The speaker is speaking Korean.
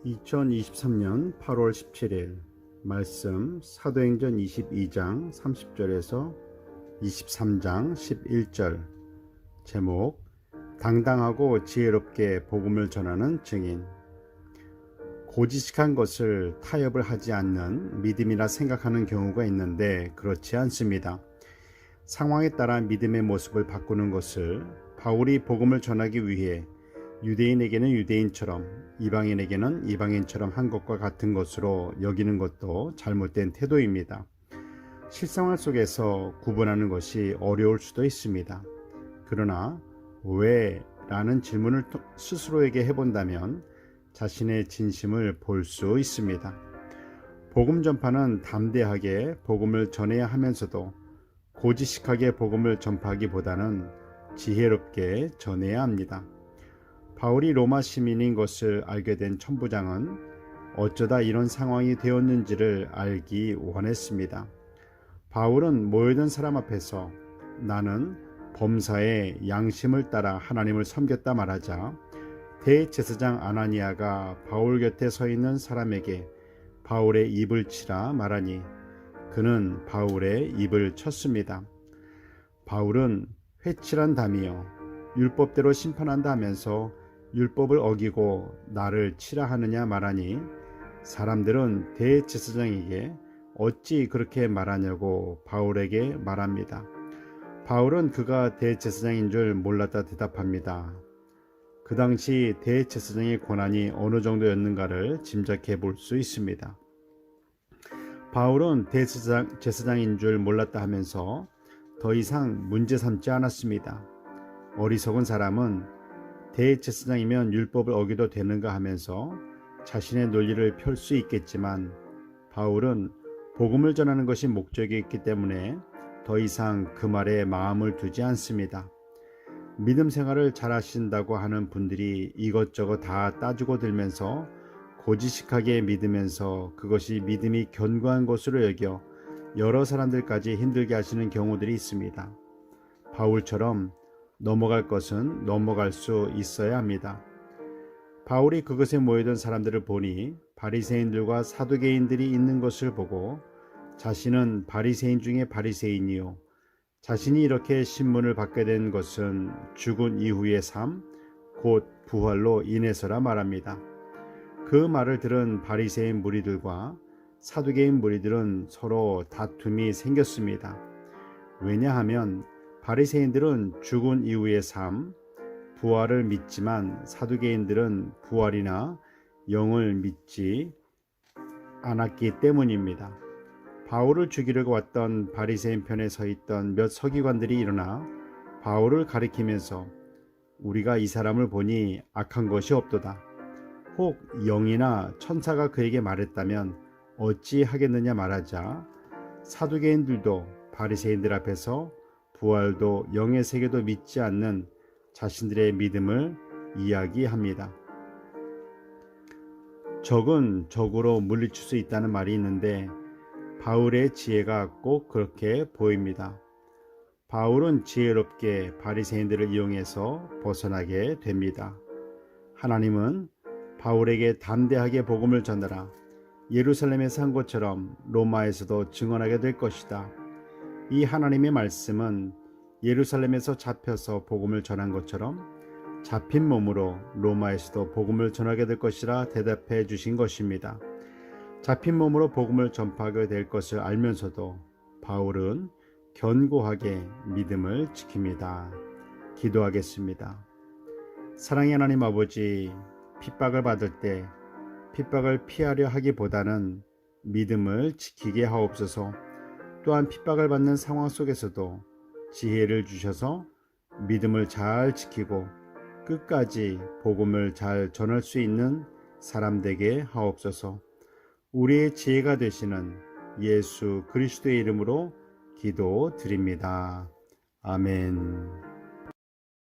2023년 8월 17일 말씀 사도행전 22장 30절에서 23장 11절. 제목 당당하고 지혜롭게 복음을 전하는 증인. 고지식한 것을 타협을 하지 않는 믿음이라 생각하는 경우가 있는데 그렇지 않습니다. 상황에 따라 믿음의 모습을 바꾸는 것을 바울이 복음을 전하기 위해 유대인에게는 유대인처럼 이방인에게는 이방인처럼 한 것과 같은 것으로 여기는 것도 잘못된 태도입니다. 실생활 속에서 구분하는 것이 어려울 수도 있습니다. 그러나 왜? 라는 질문을 스스로에게 해본다면 자신의 진심을 볼 수 있습니다. 복음 전파는 담대하게 복음을 전해야 하면서도 고지식하게 복음을 전파하기보다는 지혜롭게 전해야 합니다. 바울이 로마 시민인 것을 알게 된 천부장은 어쩌다 이런 상황이 되었는지를 알기 원했습니다. 바울은 모여든 사람 앞에서 나는 범사의 양심을 따라 하나님을 섬겼다 말하자 대제사장 아나니아가 바울 곁에 서 있는 사람에게 바울의 입을 치라 말하니 그는 바울의 입을 쳤습니다. 바울은 회칠한 담이여 율법대로 심판한다 하면서 율법을 어기고 나를 치라 하느냐 말하니 사람들은 대제사장에게 어찌 그렇게 말하냐고 바울에게 말합니다. 바울은 그가 대제사장인 줄 몰랐다 대답합니다. 그 당시 대제사장의 권한이 어느 정도였는가를 짐작해 볼 수 있습니다. 바울은 대제사장인 줄 몰랐다 하면서 더 이상 문제 삼지 않았습니다. 어리석은 사람은 대제사장이면 율법을 어기도 되는가 하면서 자신의 논리를 펼 수 있겠지만 바울은 복음을 전하는 것이 목적이었기 때문에 더 이상 그 말에 마음을 두지 않습니다. 믿음 생활을 잘 하신다고 하는 분들이 이것저것 다 따지고 들면서 고지식하게 믿으면서 그것이 믿음이 견고한 것으로 여겨 여러 사람들까지 힘들게 하시는 경우들이 있습니다. 바울처럼 넘어갈 것은 넘어갈 수 있어야 합니다. 바울이 그것에 모여든 사람들을 보니 바리새인들과 사두개인들이 있는 것을 보고 자신은 바리새인 중에 바리새인이요 자신이 이렇게 신문을 받게 된 것은 죽은 이후의 삶, 곧 부활로 인해서라 말합니다. 그 말을 들은 바리새인 무리들과 사두개인 무리들은 서로 다툼이 생겼습니다. 왜냐하면 바리새인들은 죽은 이후의 삶, 부활을 믿지만 사두개인들은 부활이나 영을 믿지 않았기 때문입니다. 바울을 죽이려고 왔던 바리새인 편에 서 있던 몇 서기관들이 일어나 바울을 가리키면서 우리가 이 사람을 보니 악한 것이 없도다. 혹 영이나 천사가 그에게 말했다면 어찌 하겠느냐 말하자 사두개인들도 바리새인들 앞에서 부활도 영의 세계도 믿지 않는 자신들의 믿음을 이야기합니다. 적은 적으로 물리칠 수 있다는 말이 있는데 바울의 지혜가 꼭 그렇게 보입니다. 바울은 지혜롭게 바리새인들을 이용해서 벗어나게 됩니다. 하나님은 바울에게 담대하게 복음을 전하라. 예루살렘에서 한 것처럼 로마에서도 증언하게 될 것이다. 이 하나님의 말씀은 예루살렘에서 잡혀서 복음을 전한 것처럼 잡힌 몸으로 로마에서도 복음을 전하게 될 것이라 대답해 주신 것입니다. 잡힌 몸으로 복음을 전파하게 될 것을 알면서도 바울은 견고하게 믿음을 지킵니다. 기도하겠습니다. 사랑의 하나님 아버지, 핍박을 받을 때 핍박을 피하려 하기보다는 믿음을 지키게 하옵소서. 또한 핍박을 받는 상황 속에서도 지혜를 주셔서 믿음을 잘 지키고 끝까지 복음을 잘 전할 수 있는 사람 되게 하옵소서. 우리의 지혜가 되시는 예수 그리스도의 이름으로 기도드립니다. 아멘.